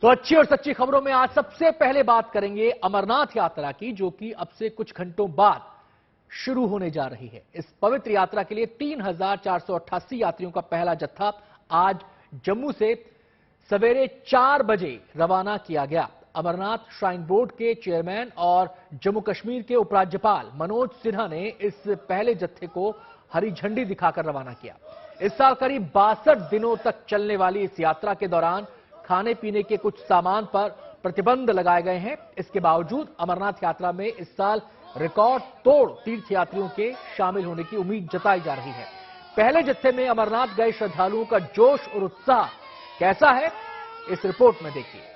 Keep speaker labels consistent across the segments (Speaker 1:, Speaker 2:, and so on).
Speaker 1: तो अच्छी और सच्ची खबरों में आज सबसे पहले बात करेंगे अमरनाथ यात्रा की, जो कि अब से कुछ घंटों बाद शुरू होने जा रही है। इस पवित्र यात्रा के लिए 3,488 यात्रियों का पहला जत्था आज जम्मू से सवेरे 4 बजे रवाना किया गया। अमरनाथ श्राइन बोर्ड के चेयरमैन और जम्मू कश्मीर के उपराज्यपाल मनोज सिन्हा ने इस पहले जत्थे को हरी झंडी दिखाकर रवाना किया। इस साल करीब 62 दिनों तक चलने वाली इस यात्रा के दौरान खाने पीने के कुछ सामान पर प्रतिबंध लगाए गए हैं। इसके बावजूद अमरनाथ यात्रा में इस साल रिकॉर्ड तोड़ तीर्थयात्रियों के शामिल होने की उम्मीद जताई जा रही है। पहले जत्थे में अमरनाथ गए श्रद्धालुओं का जोश और उत्साह कैसा है, इस रिपोर्ट में देखिए।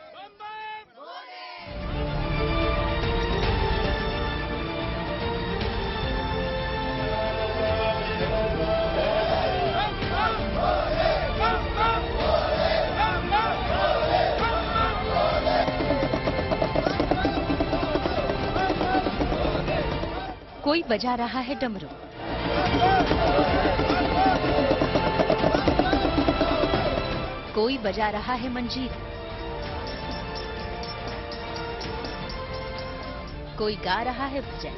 Speaker 2: कोई बजा रहा है डमरू, कोई बजा रहा है मंजीरा, कोई गा रहा है भजन,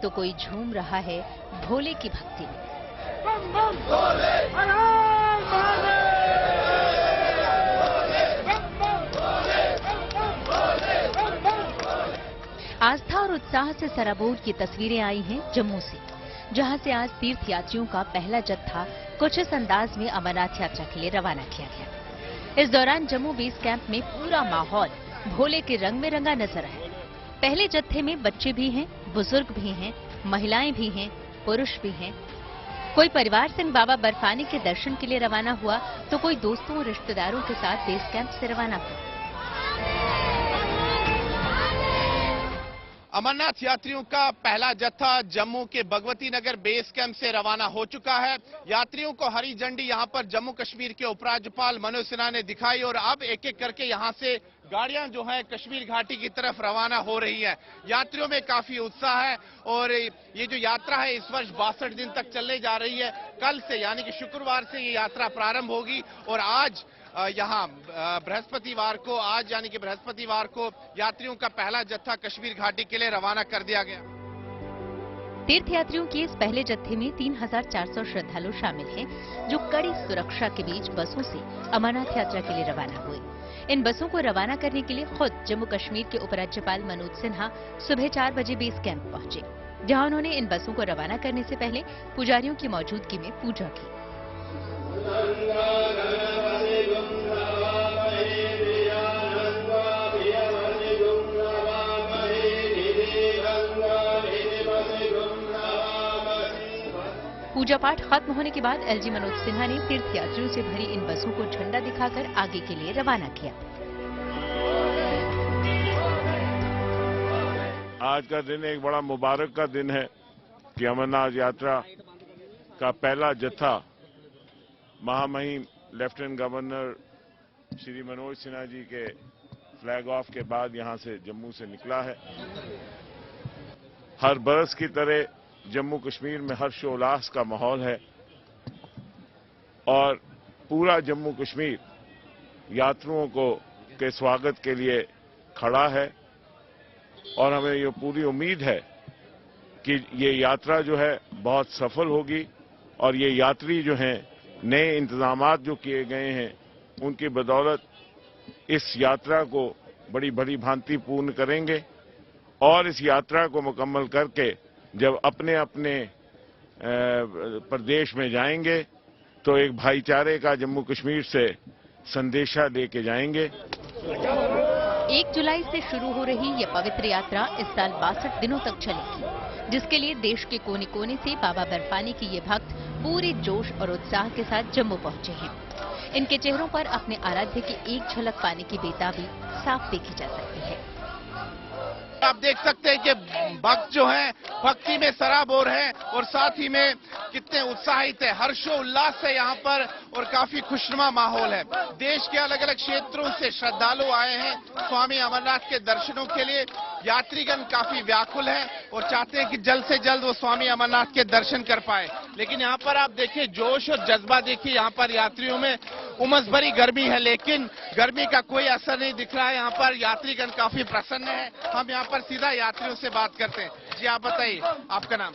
Speaker 2: तो कोई झूम रहा है भोले की भक्ति में। आस्था और उत्साह से सराबोर की तस्वीरें आई हैं जम्मू से, जहां से आज तीर्थयात्रियों का पहला जत्था कुछ इस अंदाज में अमरनाथ यात्रा के लिए रवाना किया गया। इस दौरान जम्मू बेस कैंप में पूरा माहौल भोले के रंग में रंगा नजर आया। पहले जत्थे में बच्चे भी हैं, बुजुर्ग भी हैं, महिलाएं भी हैं, पुरुष भी हैं। कोई परिवार संग बाबा बर्फानी के दर्शन के लिए रवाना हुआ, तो कोई दोस्तों और रिश्तेदारों के साथ बेस कैंप से रवाना हुआ।
Speaker 3: अमरनाथ यात्रियों का पहला जत्था जम्मू के भगवती नगर बेस कैंप से रवाना हो चुका है। यात्रियों को हरी झंडी यहां पर जम्मू कश्मीर के उपराज्यपाल मनोज सिन्हा ने दिखाई और अब एक एक करके यहां से गाड़ियां जो है कश्मीर घाटी की तरफ रवाना हो रही है। यात्रियों में काफी उत्साह है और ये जो यात्रा है इस वर्ष 62 दिन तक चलने जा रही है। कल से यानी कि शुक्रवार से ये यात्रा प्रारंभ होगी और आज यहाँ बृहस्पतिवार को यात्रियों का पहला जत्था कश्मीर घाटी के लिए रवाना कर दिया गया।
Speaker 2: तीर्थयात्रियों के इस पहले जत्थे में 3,400 श्रद्धालु शामिल हैं, जो कड़ी सुरक्षा के बीच बसों से अमरनाथ यात्रा के लिए रवाना हुए। इन बसों को रवाना करने के लिए खुद जम्मू कश्मीर के उपराज्यपाल मनोज सिन्हा सुबह 4 बजे बेस कैंप पहुंचे, जहां उन्होंने इन बसों को रवाना करने से पहले पुजारियों की मौजूदगी में पूजा की। पूजा पाठ खत्म होने के बाद एलजी मनोज सिन्हा ने तीर्थयात्रियों से भरी इन बसों को झंडा दिखाकर आगे के लिए रवाना किया।
Speaker 4: आज का दिन एक बड़ा मुबारक का दिन है कि अमरनाथ यात्रा का पहला जत्था महामहिम लेफ्टिनेंट गवर्नर श्री मनोज सिन्हा जी के फ्लैग ऑफ के बाद यहां से जम्मू से निकला है। हर बरस की तरह जम्मू कश्मीर में हर्षोल्लास का माहौल है और पूरा जम्मू कश्मीर यात्रियों के स्वागत के लिए खड़ा है और हमें ये पूरी उम्मीद है कि ये यात्रा जो है बहुत सफल होगी और ये यात्री जो हैं नए इंतजामात जो किए गए हैं उनकी बदौलत इस यात्रा को बड़ी भली भांति पूर्ण करेंगे और इस यात्रा को मुकम्मल करके जब अपने अपने प्रदेश में जाएंगे तो एक भाईचारे का जम्मू कश्मीर से संदेशा लेके जाएंगे।
Speaker 2: 1 जुलाई से शुरू हो रही ये पवित्र यात्रा इस साल 62 दिनों तक चलेगी, जिसके लिए देश के कोने कोने से बाबा बर्फानी के ये भक्त पूरे जोश और उत्साह के साथ जम्मू पहुंचे हैं। इनके चेहरों पर अपने आराध्य की एक झलक पाने की बेताबी साफ देखी जा सकती है।
Speaker 3: आप देख सकते हैं कि भक्त जो हैं भक्ति में सराबोर हैं और साथ ही में कितने उत्साहित है, हर्षोल्लास से यहाँ पर और काफी खुशनुमा माहौल है। देश के अलग अलग क्षेत्रों से श्रद्धालु आए हैं स्वामी अमरनाथ के दर्शनों के लिए। यात्रीगण काफी व्याकुल है और चाहते हैं कि जल्द से जल्द वो स्वामी अमरनाथ के दर्शन कर पाए। लेकिन यहाँ पर आप देखिए जोश और जज्बा देखिए, यहाँ पर यात्रियों में उमस भरी गर्मी है, लेकिन गर्मी का कोई असर नहीं दिख रहा है। यहाँ पर यात्रीगण काफी प्रसन्न है। हम यहाँ पर सीधा यात्रियों से बात करते हैं। जी आप बताइए, आपका नाम?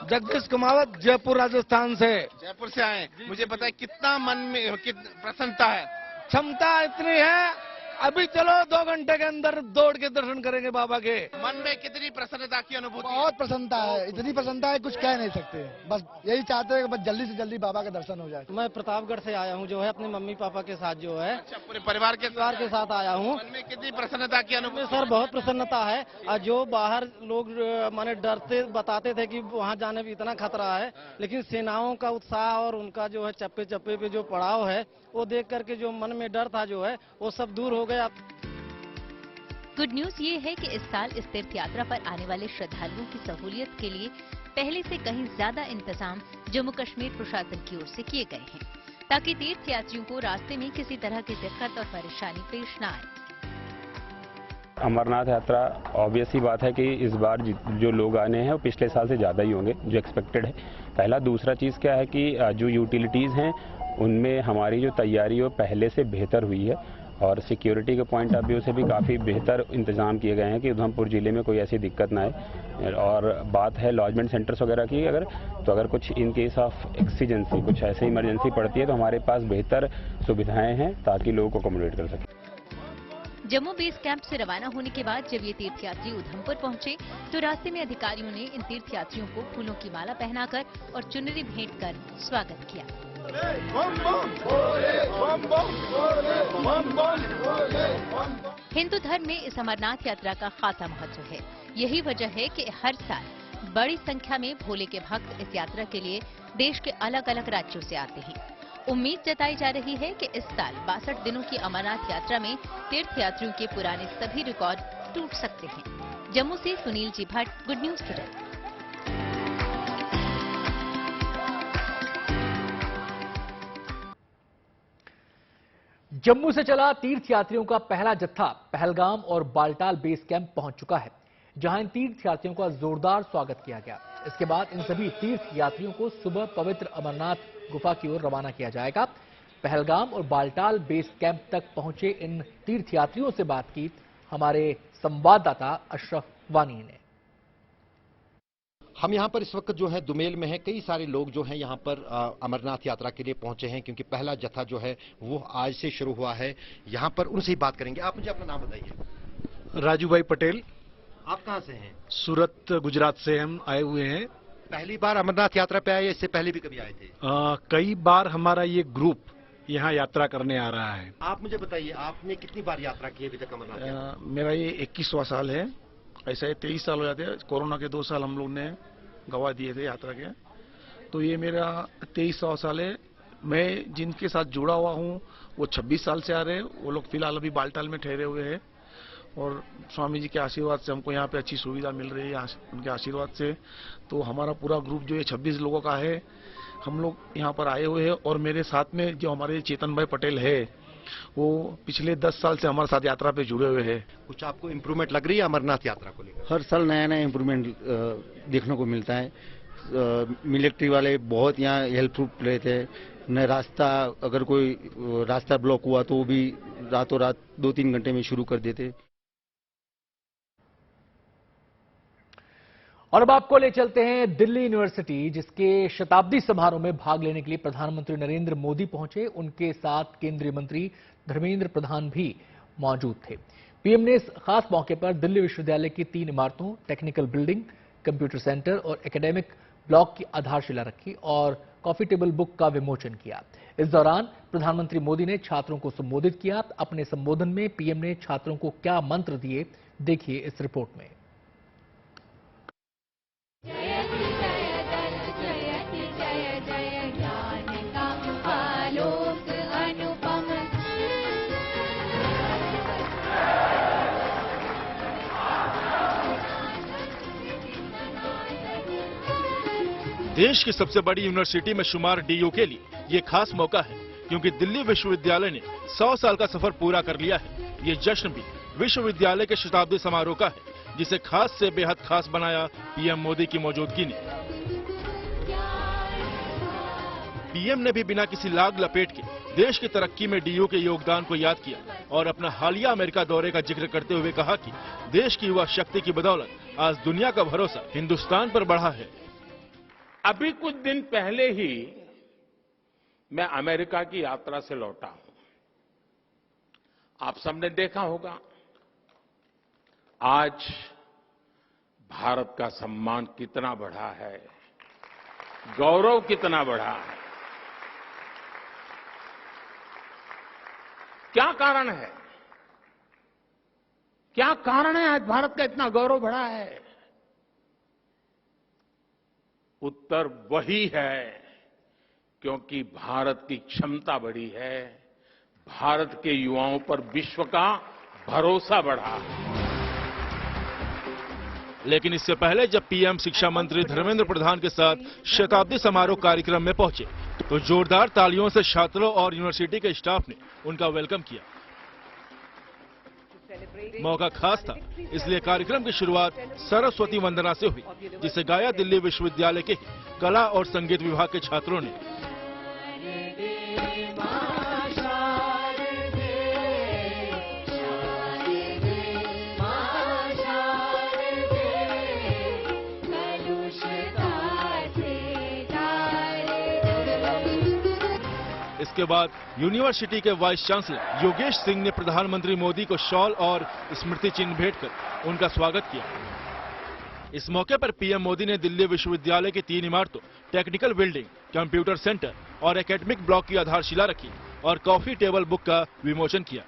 Speaker 5: जगदीश कुमावत, जयपुर राजस्थान से।
Speaker 3: जयपुर से आए, मुझे बताइए कितना मन में प्रसन्नता है?
Speaker 5: क्षमता इतनी है, अभी चलो 2 घंटे के अंदर दौड़ के दर्शन करेंगे बाबा के।
Speaker 3: मन में कितनी प्रसन्नता की अनुभूति?
Speaker 6: बहुत प्रसन्नता है, इतनी प्रसन्नता है कुछ कह नहीं सकते। बस यही चाहते हैं कि बस जल्दी से जल्दी बाबा का दर्शन हो जाए।
Speaker 5: मैं प्रतापगढ़ से आया हूँ, जो है अपने मम्मी पापा के साथ, जो है
Speaker 3: अच्छा, पूरे परिवार के
Speaker 5: साथ आया हूँ।
Speaker 3: मन में कितनी प्रसन्नता की अनुभूति?
Speaker 5: सर बहुत प्रसन्नता है। और जो बाहर लोग माने डरते बताते थे कि वहाँ जाने में इतना खतरा है, लेकिन सेनाओं का उत्साह और उनका जो है चप्पे चप्पे पे जो पड़ाव है, वो देख करके जो मन में डर था जो है वो सब दूर हो गया।
Speaker 2: गुड न्यूज ये है कि इस साल इस तीर्थ यात्रा पर आने वाले श्रद्धालुओं की सहूलियत के लिए पहले से कहीं ज्यादा इंतजाम जम्मू कश्मीर प्रशासन की ओर से किए गए हैं, ताकि तीर्थ यात्रियों को रास्ते में किसी तरह की दिक्कत और परेशानी पेश न आए।
Speaker 7: अमरनाथ यात्रा ऑब्वियस ही बात है कि इस बार जो लोग आने हैं वो पिछले साल से ज़्यादा ही होंगे, जो एक्सपेक्टेड है। पहला। दूसरा चीज़ क्या है कि जो यूटिलिटीज़ हैं उनमें हमारी जो तैयारी है पहले से बेहतर हुई है और सिक्योरिटी के पॉइंट ऑफ व्यू से भी काफ़ी बेहतर इंतजाम किए गए हैं कि उधमपुर ज़िले में कोई ऐसी दिक्कत ना आए। और बात है लॉजमेंट सेंटर्स वगैरह की, अगर कुछ इन केस ऑफ एक्सीजेंसी कुछ ऐसे इमरजेंसी पड़ती है तो हमारे पास बेहतर सुविधाएँ हैं ताकि लोगों को अकोमोडेट कर सकें।
Speaker 2: जम्मू बेस कैंप से रवाना होने के बाद जब ये तीर्थयात्री उधमपुर पहुंचे तो रास्ते में अधिकारियों ने इन तीर्थयात्रियों को फूलों की माला पहनाकर और चुनरी भेंट कर स्वागत किया। हिंदू धर्म में इस अमरनाथ यात्रा का खासा महत्व है। यही वजह है कि हर साल बड़ी संख्या में भोले के भक्त इस यात्रा के लिए देश के अलग अलग राज्यों से आते हैं। उम्मीद जताई जा रही है कि इस साल 62 दिनों की अमरनाथ यात्रा में तीर्थयात्रियों के पुराने सभी रिकॉर्ड टूट सकते हैं। जम्मू से Sunil ji Bhatt, good news today.
Speaker 1: Jammu से चला तीर्थयात्रियों का पहला जत्था पहलगाम और बालटाल बेस कैंप पहुंच चुका है, जहां इन तीर्थयात्रियों का जोरदार स्वागत किया गया। इसके बाद इन सभी तीर्थयात्रियों को सुबह पवित्र अमरनाथ गुफा की ओर रवाना किया जाएगा। पहलगाम और बालटाल बेस कैंप तक पहुंचे इन तीर्थयात्रियों से बात की हमारे संवाददाता अशरफ वानी ने।
Speaker 8: हम यहाँ पर इस वक्त जो है दुमेल में है। कई सारे लोग जो हैं यहाँ पर अमरनाथ यात्रा के लिए पहुंचे हैं, क्योंकि पहला जत्था जो है वो आज से शुरू हुआ है। यहाँ पर उनसे ही बात करेंगे। आप मुझे अपना नाम बताइए।
Speaker 9: राजू भाई पटेल।
Speaker 8: आप कहाँ से हैं?
Speaker 9: सूरत, गुजरात से हम आए हुए हैं।
Speaker 8: पहली बार अमरनाथ यात्रा पे आए, इससे पहले भी कभी आए थे?
Speaker 9: कई बार हमारा ये ग्रुप यहाँ यात्रा करने आ रहा है।
Speaker 8: आप मुझे बताइए, आपने कितनी बार यात्रा की अभी तक अमरनाथ?
Speaker 9: मेरा ये 21वां साल है। ऐसा है 23 साल हो जाते हैं। कोरोना के 2 साल हम लोग ने गवा दिए थे यात्रा के, तो ये मेरा 23वां साल है। मैं जिनके साथ जुड़ा हुआ हूँ वो 26 साल से आ रहे हैं। वो लोग फिलहाल अभी बालटाल में ठहरे हुए हैं और स्वामी जी के आशीर्वाद से हमको यहाँ पे अच्छी सुविधा मिल रही है, उनके आशीर्वाद से। तो हमारा पूरा ग्रुप जो है 26 लोगों का है। हम लोग यहाँ पर आए हुए हैं और मेरे साथ में जो हमारे चेतन भाई पटेल है वो पिछले 10 साल से हमारे साथ यात्रा पे जुड़े हुए हैं।
Speaker 8: कुछ आपको इम्प्रूवमेंट लग रही है अमरनाथ यात्रा को लेकर?
Speaker 10: हर साल नया नया इम्प्रूवमेंट देखने को मिलता है। मिलिट्री वाले बहुत यहाँ हेल्पफुल रहते हैं। न रास्ता, अगर कोई रास्ता ब्लॉक हुआ तो वो भी रातों रात 2-3 घंटे में शुरू कर देते।
Speaker 1: और अब आपको ले चलते हैं दिल्ली यूनिवर्सिटी, जिसके शताब्दी समारोह में भाग लेने के लिए प्रधानमंत्री नरेंद्र मोदी पहुंचे। उनके साथ केंद्रीय मंत्री धर्मेंद्र प्रधान भी मौजूद थे। पीएम ने इस खास मौके पर दिल्ली विश्वविद्यालय की 3 इमारतों, टेक्निकल बिल्डिंग, कंप्यूटर सेंटर और एकेडमिक ब्लॉक की आधारशिला रखी और कॉफी टेबल बुक का विमोचन किया। इस दौरान प्रधानमंत्री मोदी ने छात्रों को संबोधित किया। अपने संबोधन में पीएम ने छात्रों को क्या मंत्र दिए, देखिए इस रिपोर्ट में।
Speaker 11: देश की सबसे बड़ी यूनिवर्सिटी में शुमार डीयू के लिए ये खास मौका है, क्योंकि दिल्ली विश्वविद्यालय ने 100 साल का सफर पूरा कर लिया है। ये जश्न भी विश्वविद्यालय के शताब्दी समारोह का है, जिसे खास से बेहद खास बनाया पीएम मोदी की मौजूदगी ने। पीएम ने भी बिना किसी लाग लपेट के देश की तरक्की में डीयू के योगदान को याद किया और अपना हालिया अमेरिका दौरे का जिक्र करते हुए कहा कि देश की युवा शक्ति की बदौलत आज दुनिया का भरोसा हिंदुस्तान पर बढ़ा है।
Speaker 12: अभी कुछ दिन पहले ही मैं अमेरिका की यात्रा से लौटा हूं। आप सबने देखा होगा आज भारत का सम्मान कितना बढ़ा है, गौरव कितना बढ़ा है। क्या कारण है? क्या कारण है आज भारत का इतना गौरव बढ़ा है? उत्तर वही है, क्योंकि भारत की क्षमता बढ़ी है, भारत के युवाओं पर विश्व का भरोसा बढ़ा है।
Speaker 11: लेकिन इससे पहले जब पीएम शिक्षा मंत्री धर्मेंद्र प्रधान के साथ शताब्दी समारोह कार्यक्रम में पहुंचे, तो जोरदार तालियों से छात्रों और यूनिवर्सिटी के स्टाफ ने उनका वेलकम किया। मौका खास था, इसलिए कार्यक्रम की शुरुआत सरस्वती वंदना से हुई, जिसे गाया दिल्ली विश्वविद्यालय के कला और संगीत विभाग के छात्रों ने। इसके बाद यूनिवर्सिटी के वाइस चांसलर योगेश सिंह ने प्रधानमंत्री मोदी को शॉल और स्मृति चिन्ह भेंटकर उनका स्वागत किया। इस मौके पर पीएम मोदी ने दिल्ली विश्वविद्यालय की 3 इमारतों, टेक्निकल बिल्डिंग, कंप्यूटर सेंटर और एकेडमिक ब्लॉक की आधारशिला रखी और कॉफी टेबल बुक का विमोचन किया।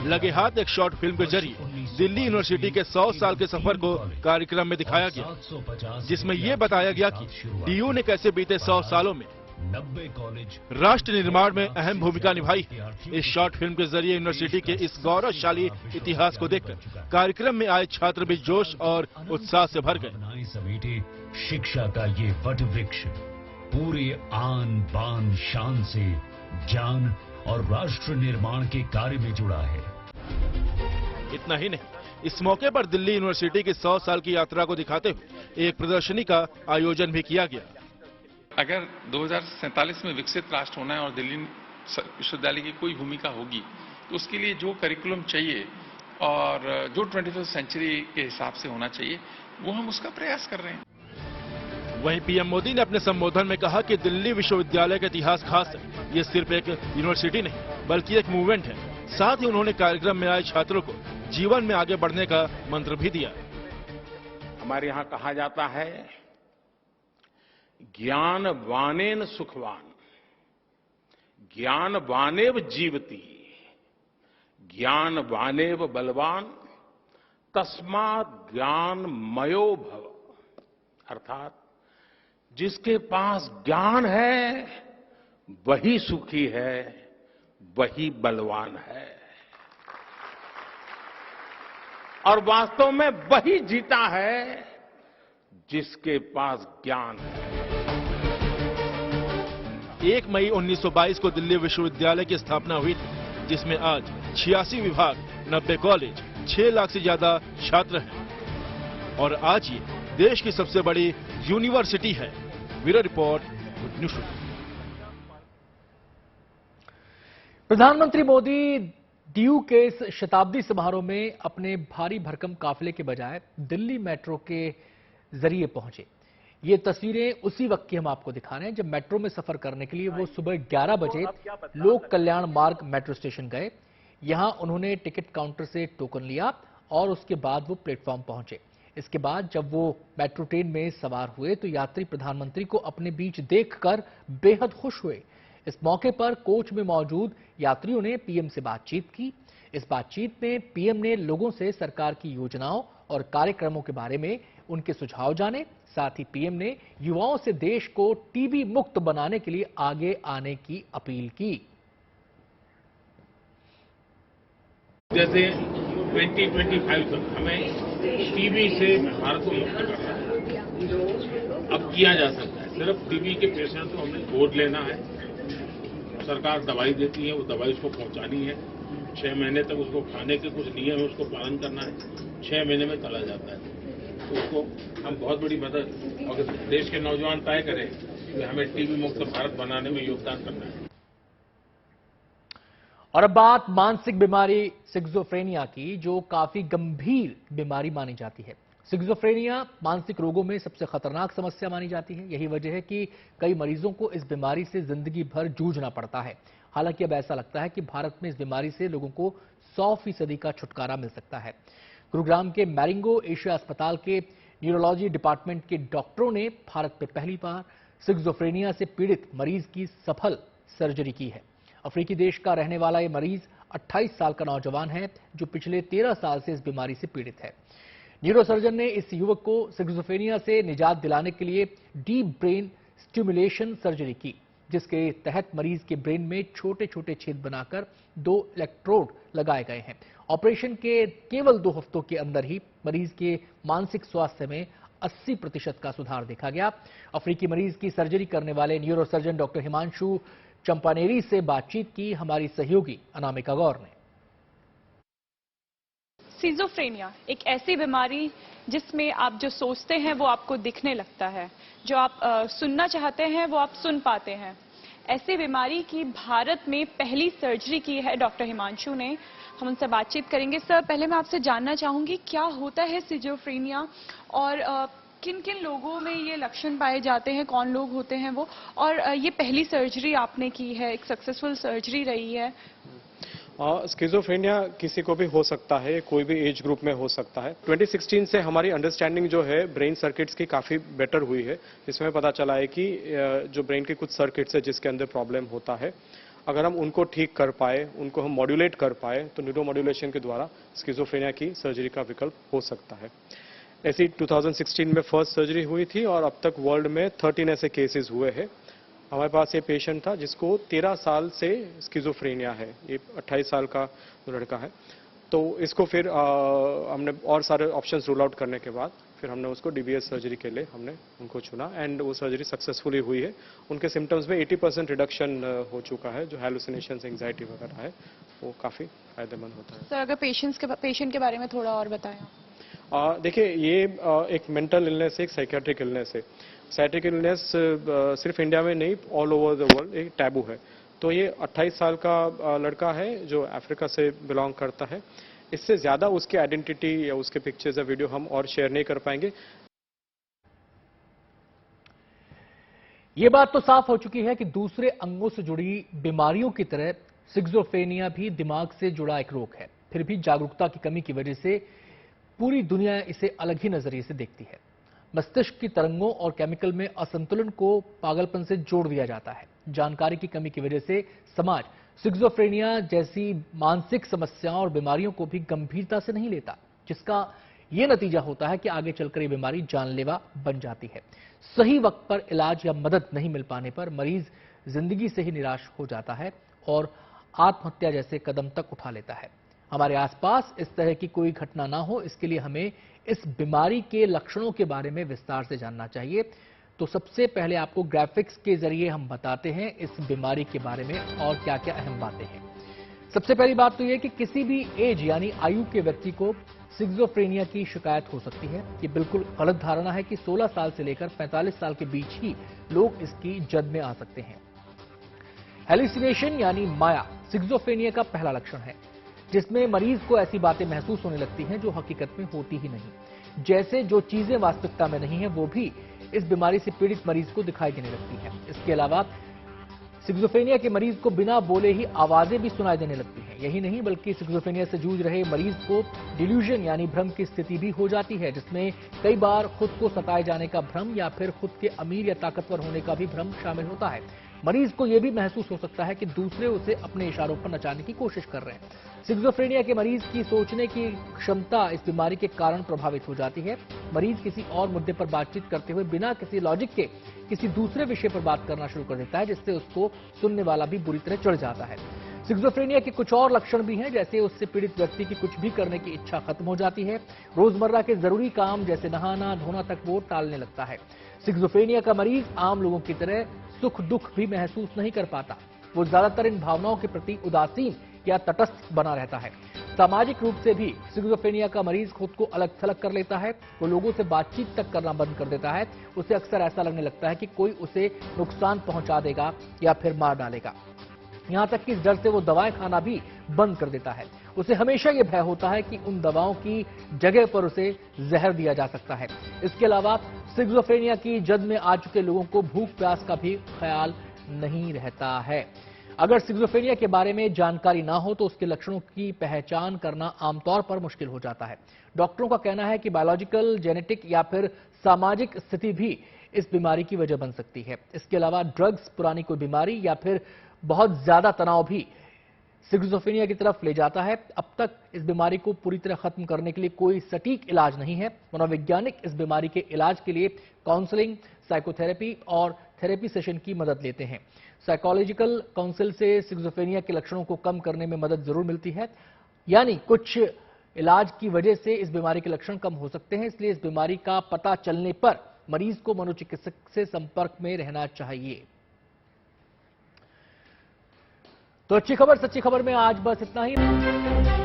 Speaker 11: लगे हाथ एक शॉर्ट फिल्म के जरिए दिल्ली यूनिवर्सिटी के 100 साल के सफर को कार्यक्रम में दिखाया गया, जिसमें यह बताया गया कि डीयू ने कैसे बीते 100 सालों में 90 कॉलेज राष्ट्र निर्माण में अहम भूमिका निभाई है। इस शॉर्ट फिल्म के जरिए यूनिवर्सिटी के इस गौरवशाली इतिहास को देखकर कार्यक्रम में आए छात्र भी जोश और उत्साह से भर गए।
Speaker 13: शिक्षा का ये वट वृक्ष पूरे आन बान शान से ज्ञान और राष्ट्र निर्माण के कार्य में जुड़ा है।
Speaker 11: इतना ही नहीं, इस मौके पर दिल्ली यूनिवर्सिटी की 100 साल की यात्रा को दिखाते हुए एक प्रदर्शनी का आयोजन भी किया गया।
Speaker 14: अगर 2047 में विकसित राष्ट्र होना है और दिल्ली विश्वविद्यालय की कोई भूमिका होगी, तो उसके लिए जो करिकुलम चाहिए और जो 21वीं सेंचुरी के हिसाब से होना चाहिए, वो हम उसका प्रयास कर रहे हैं।
Speaker 11: वहीं पीएम मोदी ने अपने संबोधन में कहा कि दिल्ली विश्वविद्यालय का इतिहास खास है। ये सिर्फ एक यूनिवर्सिटी नहीं, बल्कि एक मूवमेंट है। साथ ही उन्होंने कार्यक्रम में आए छात्रों को जीवन में आगे बढ़ने का मंत्र भी दिया।
Speaker 12: हमारे यहाँ कहा जाता है, ज्ञान वानेन सुखवान, ज्ञान वानेव जीवती, ज्ञान वानेव बलवान, तस्मात् ज्ञान मयो भव। अर्थात जिसके पास ज्ञान है वही सुखी है, वही बलवान है, और वास्तव में वही जीता है जिसके पास ज्ञान है।
Speaker 11: 1 मई 1922 को दिल्ली विश्वविद्यालय की स्थापना हुई थी, जिसमें आज 86 विभाग, 90 कॉलेज, 6 लाख से ज्यादा छात्र हैं और आज ये देश की सबसे बड़ी यूनिवर्सिटी है। Bureau report, good news.
Speaker 1: प्रधानमंत्री मोदी डीयू के इस शताब्दी समारोह में अपने भारी भरकम काफिले के बजाय दिल्ली मेट्रो के जरिए पहुंचे। ये तस्वीरें उसी वक्त की हम आपको दिखा रहे हैं जब मेट्रो में सफर करने के लिए वो सुबह 11 बजे लोक कल्याण मार्ग मेट्रो स्टेशन गए। यहां उन्होंने टिकट काउंटर से टोकन लिया और उसके बाद वो प्लेटफॉर्म पहुंचे। इसके बाद जब वो मेट्रो ट्रेन में सवार हुए तो यात्री प्रधानमंत्री को अपने बीच देखकर बेहद खुश हुए। इस मौके पर कोच में मौजूद यात्रियों ने पीएम से बातचीत की। इस बातचीत में पीएम ने लोगों से सरकार की योजनाओं और कार्यक्रमों के बारे में उनके सुझाव जाने। साथ ही पीएम ने युवाओं से देश को टीबी मुक्त बनाने के लिए आगे आने की अपील की।
Speaker 12: जैसे 2025 तक हमें टीबी से भारत को मुक्त करना है। अब किया जा सकता है। सिर्फ टीबी के पेशेंट को हमें गोद लेना है। सरकार दवाई देती है, वो दवाई उसको पहुंचानी है। 6 महीने तक उसको खाने के कुछ नियम है, उसको पालन करना है। 6 महीने में चला जाता है। तो उसको हम बहुत बड़ी मदद, अगर देश के नौजवान तय करें कि हमें टीबी मुक्त भारत बनाने में योगदान करना है।
Speaker 1: और अब बात मानसिक बीमारी सिक्सोफ्रेनिया की, जो काफी गंभीर बीमारी मानी जाती है। सिक्सोफ्रेनिया मानसिक रोगों में सबसे खतरनाक समस्या मानी जाती है। यही वजह है कि कई मरीजों को इस बीमारी से जिंदगी भर जूझना पड़ता है। हालांकि अब ऐसा लगता है कि भारत में इस बीमारी से लोगों को 100% का छुटकारा मिल सकता है। गुरुग्राम के मैरिंगो एशिया अस्पताल के न्यूरोलॉजी डिपार्टमेंट के डॉक्टरों ने भारत में पहली बार सिक्सोफ्रेनिया से पीड़ित मरीज की सफल सर्जरी की है। अफ्रीकी देश का रहने वाला ये मरीज 28 साल का नौजवान है, जो पिछले 13 साल से इस बीमारी से पीड़ित है। न्यूरोसर्जन ने इस युवक को सिक्सोफ्रेनिया से निजात दिलाने के लिए डीप ब्रेन स्टिमुलेशन सर्जरी की, जिसके तहत मरीज के ब्रेन में छोटे छोटे छेद बनाकर 2 इलेक्ट्रोड लगाए गए हैं। ऑपरेशन के केवल 2 हफ्तों के अंदर ही मरीज के मानसिक स्वास्थ्य में 80% का सुधार देखा गया। अफ्रीकी मरीज की सर्जरी करने वाले न्यूरोसर्जन डॉक्टर हिमांशु चंपानेरी से बातचीत की हमारी सहयोगी अनामिका गौर ने।
Speaker 15: सिज़ोफ्रेनिया एक ऐसी बीमारी जिसमें आप जो सोचते हैं वो आपको दिखने लगता है, जो आप सुनना चाहते हैं वो आप सुन पाते हैं। ऐसी बीमारी की भारत में पहली सर्जरी की है डॉक्टर हिमांशु ने। हम उनसे बातचीत करेंगे। सर, पहले मैं आपसे जानना चाहूंगी क्या होता है सिज़ोफ्रेनिया और किन किन लोगों में ये लक्षण पाए जाते हैं, कौन लोग होते हैं वो, और ये पहली सर्जरी आपने की है, एक सक्सेसफुल सर्जरी रही है।
Speaker 16: स्किज़ोफ्रेनिया किसी को भी हो सकता है, कोई भी एज ग्रुप में हो सकता है। 2016 से हमारी अंडरस्टैंडिंग जो है ब्रेन सर्किट्स की काफ़ी बेटर हुई है, जिसमें पता चला है कि जो ब्रेन के कुछ सर्किट्स है जिसके अंदर प्रॉब्लम होता है, अगर हम उनको ठीक कर पाए, उनको हम मॉड्यूलेट कर पाए, तो न्यूरो मॉड्यूलेशन के द्वारा स्किज़ोफ्रेनिया की सर्जरी का विकल्प हो सकता है। ऐसी 2016 में फर्स्ट सर्जरी हुई थी और अब तक वर्ल्ड में 13 ऐसे केसेस हुए हैं। हमारे पास ये पेशेंट था जिसको 13 साल से स्किज़ोफ्रेनिया है, ये 28 साल का लड़का है। तो इसको फिर हमने और सारे ऑप्शंस रूल आउट करने के बाद फिर हमने उसको डीबीएस सर्जरी के लिए हमने उनको चुना एंड वो सर्जरी सक्सेसफुली हुई है। उनके सिम्टम्स में 80% रिडक्शन हो चुका है, जो हैलुसिनेशंस, एंग्जाइटी वगैरह है वो काफ़ी फायदेमंद होता है।
Speaker 15: सर, अगर पेशेंट के बारे में थोड़ा और बताएं।
Speaker 16: देखिए, ये एक मेंटल इलनेस है, एक साइकियाट्रिक इलनेस है। साइकियाट्रिक इलनेस सिर्फ इंडिया में नहीं, ऑल ओवर द वर्ल्ड एक टैबू है। तो ये 28 साल का लड़का है जो अफ्रीका से बिलोंग करता है। इससे ज्यादा उसकी आइडेंटिटी या उसके पिक्चर्स या वीडियो हम और शेयर नहीं कर पाएंगे।
Speaker 1: ये बात तो साफ हो चुकी है कि दूसरे अंगों से जुड़ी बीमारियों की तरह सिक्सोफ्रेनिया भी दिमाग से जुड़ा एक रोग है। फिर भी जागरूकता की कमी की वजह से पूरी दुनिया इसे अलग ही नजरिए से देखती है। मस्तिष्क की तरंगों और केमिकल में असंतुलन को पागलपन से जोड़ दिया जाता है। जानकारी की कमी की वजह से समाज सिक्सोफ्रेनिया जैसी मानसिक समस्याओं और बीमारियों को भी गंभीरता से नहीं लेता, जिसका यह नतीजा होता है कि आगे चलकर ये बीमारी जानलेवा बन जाती है। सही वक्त पर इलाज या मदद नहीं मिल पाने पर मरीज जिंदगी से ही निराश हो जाता है और आत्महत्या जैसे कदम तक उठा लेता है। हमारे आसपास इस तरह की कोई घटना ना हो, इसके लिए हमें इस बीमारी के लक्षणों के बारे में विस्तार से जानना चाहिए। तो सबसे पहले आपको ग्राफिक्स के जरिए हम बताते हैं इस बीमारी के बारे में और क्या क्या अहम बातें हैं। सबसे पहली बात तो यह कि किसी भी एज यानी आयु के व्यक्ति को सिक्सोफ्रेनिया की शिकायत हो सकती है। ये बिल्कुल गलत धारणा है कि 16 साल से लेकर 45 साल के बीच ही लोग इसकी जद में आ सकते हैं। हेलुसिनेशन यानी माया सिक्सोफ्रेनिया का पहला लक्षण है, जिसमें मरीज को ऐसी बातें महसूस होने लगती हैं जो हकीकत में होती ही नहीं। जैसे जो चीजें वास्तविकता में नहीं है वो भी इस बीमारी से पीड़ित मरीज को दिखाई देने लगती हैं। इसके अलावा सिक्सोफ्रेनिया के मरीज को बिना बोले ही आवाजें भी सुनाई देने लगती हैं। यही नहीं बल्कि सिक्सोफ्रेनिया से जूझ रहे मरीज को डिल्यूजन यानी भ्रम की स्थिति भी हो जाती है, जिसमें कई बार खुद को सताए जाने का भ्रम या फिर खुद के अमीर या ताकतवर होने का भी भ्रम शामिल होता है। मरीज को यह भी महसूस हो सकता है कि दूसरे उसे अपने इशारों पर नचाने की कोशिश कर रहे हैं। सिक्सोफ्रेनिया के मरीज की सोचने की क्षमता इस बीमारी के कारण प्रभावित हो जाती है। मरीज किसी और मुद्दे पर बातचीत करते हुए बिना किसी लॉजिक के किसी दूसरे विषय पर बात करना शुरू कर देता है, जिससे उसको सुनने वाला भी बुरी तरह चढ़ जाता है। सिक्सोफ्रेनिया के कुछ और लक्षण भी हैं, जैसे उससे पीड़ित व्यक्ति की कुछ भी करने की इच्छा खत्म हो जाती है। रोजमर्रा के जरूरी काम जैसे नहाना धोना तक वो टालने लगता है। सिक्सोफ्रेनिया का मरीज आम लोगों की तरह सुख दुख भी महसूस नहीं कर पाता। वो ज्यादातर इन भावनाओं के प्रति उदासीन या तटस्थ बना रहता है। सामाजिक रूप से भी सिक्सोफ्रेनिया का मरीज खुद को अलग थलग कर लेता है। वो लोगों से बातचीत तक करना बंद कर देता है। उसे अक्सर ऐसा लगने लगता है कि कोई उसे नुकसान पहुंचा देगा या फिर मार डालेगा। यहां तक कि इस डर से वो दवाएं खाना भी बंद कर देता है। उसे हमेशा ये भय होता है कि उन दवाओं की जगह पर उसे जहर दिया जा सकता है। इसके अलावा सिक्सोफ्रेनिया की जद में आ चुके लोगों को भूख प्यास का भी ख्याल नहीं रहता है। अगर सिक्सोफ्रेनिया के बारे में जानकारी ना हो तो उसके लक्षणों की पहचान करना आमतौर पर मुश्किल हो जाता है। डॉक्टरों का कहना है कि बायोलॉजिकल, जेनेटिक या फिर सामाजिक स्थिति भी इस बीमारी की वजह बन सकती है। इसके अलावा ड्रग्स, पुरानी कोई बीमारी या फिर बहुत ज्यादा तनाव भी सिक्सोफ्रेनिया की तरफ ले जाता है। अब तक इस बीमारी को पूरी तरह खत्म करने के लिए कोई सटीक इलाज नहीं है। मनोवैज्ञानिक इस बीमारी के इलाज के लिए काउंसलिंग, साइकोथेरेपी और थेरेपी सेशन की मदद लेते हैं। साइकोलॉजिकल काउंसिल से सिक्सोफ्रेनिया के लक्षणों को कम करने में मदद जरूर मिलती है, यानी कुछ इलाज की वजह से इस बीमारी के लक्षण कम हो सकते हैं। इसलिए इस बीमारी का पता चलने पर मरीज को मनोचिकित्सक से संपर्क में रहना चाहिए। तो अच्छी खबर, सच्ची खबर में आज बस इतना ही।